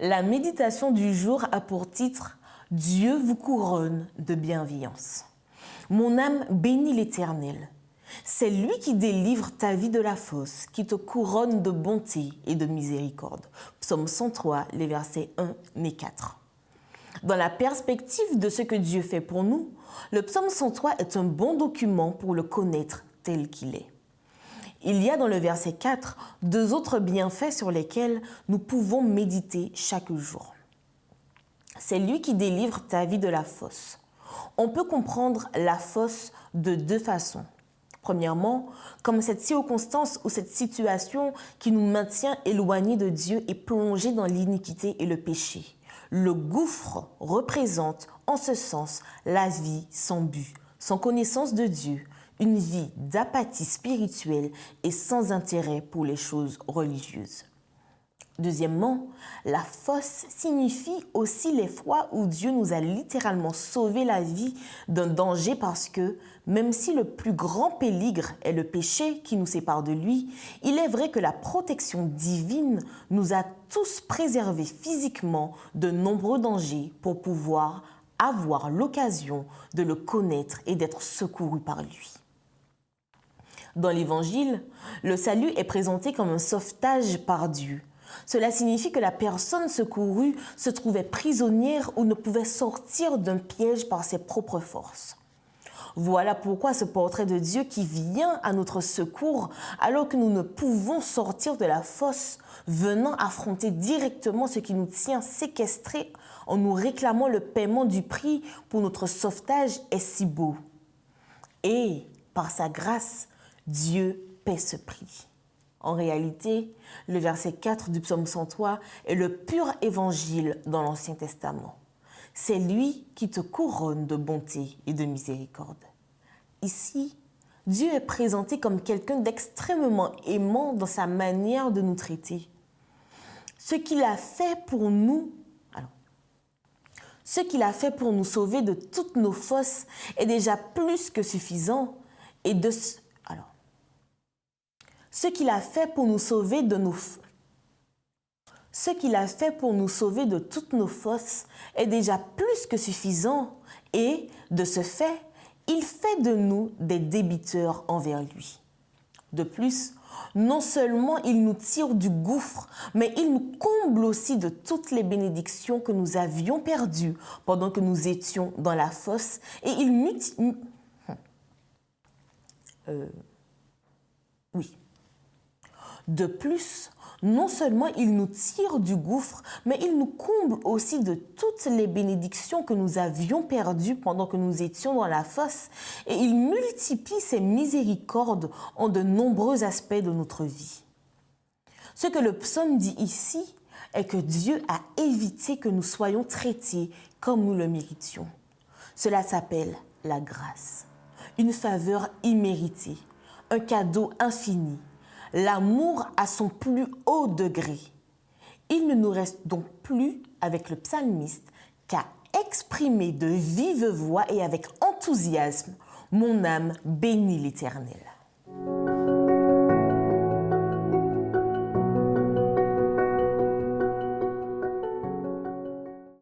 La méditation du jour a pour titre « Dieu vous couronne de bienveillance ». Mon âme bénit l'Éternel. C'est lui qui délivre ta vie de la fosse, qui te couronne de bonté et de miséricorde. Psaume 103, les versets 1 et 4. Dans la perspective de ce que Dieu fait pour nous, le psaume 103 est un bon document pour le connaître tel qu'il est. Il y a dans le verset 4 deux autres bienfaits sur lesquels nous pouvons méditer chaque jour. C'est lui qui délivre ta vie de la fosse. On peut comprendre la fosse de deux façons. Premièrement, comme cette circonstance ou cette situation qui nous maintient éloignés de Dieu et plongés dans l'iniquité et le péché. Le gouffre représente en ce sens la vie sans but, sans connaissance de Dieu, une vie d'apathie spirituelle et sans intérêt pour les choses religieuses. Deuxièmement, la fosse signifie aussi les fois où Dieu nous a littéralement sauvé la vie d'un danger parce que, même si le plus grand péligre est le péché qui nous sépare de lui, il est vrai que la protection divine nous a tous préservés physiquement de nombreux dangers pour pouvoir avoir l'occasion de le connaître et d'être secourus par lui. Dans l'Évangile, le salut est présenté comme un sauvetage par Dieu. Cela signifie que la personne secourue se trouvait prisonnière ou ne pouvait sortir d'un piège par ses propres forces. Voilà pourquoi ce portrait de Dieu qui vient à notre secours alors que nous ne pouvons sortir de la fosse, venant affronter directement ce qui nous tient séquestrés en nous réclamant le paiement du prix pour notre sauvetage est si beau. Et, par sa grâce, Dieu paie ce prix. En réalité, le verset 4 du psaume 103 est le pur évangile dans l'Ancien Testament. C'est lui qui te couronne de bonté et de miséricorde. Ici, Dieu est présenté comme quelqu'un d'extrêmement aimant dans sa manière de nous traiter. Ce qu'il a fait pour nous, sauver de toutes nos fosses est déjà plus que suffisant ce qu'il a fait pour nous sauver de toutes nos fosses est déjà plus que suffisant et, de ce fait, il fait de nous des débiteurs envers lui. De plus, non seulement il nous tire du gouffre, mais il nous comble aussi de toutes les bénédictions que nous avions perdues pendant que nous étions dans la fosse et De plus, non seulement il nous tire du gouffre, mais il nous comble aussi de toutes les bénédictions que nous avions perdues pendant que nous étions dans la fosse et il multiplie ses miséricordes en de nombreux aspects de notre vie. Ce que le psaume dit ici est que Dieu a évité que nous soyons traités comme nous le méritions. Cela s'appelle la grâce, une faveur imméritée, un cadeau infini. L'amour à son plus haut degré. Il ne nous reste donc plus, avec le psalmiste, qu'à exprimer de vive voix et avec enthousiasme « Mon âme bénit l'Éternel ».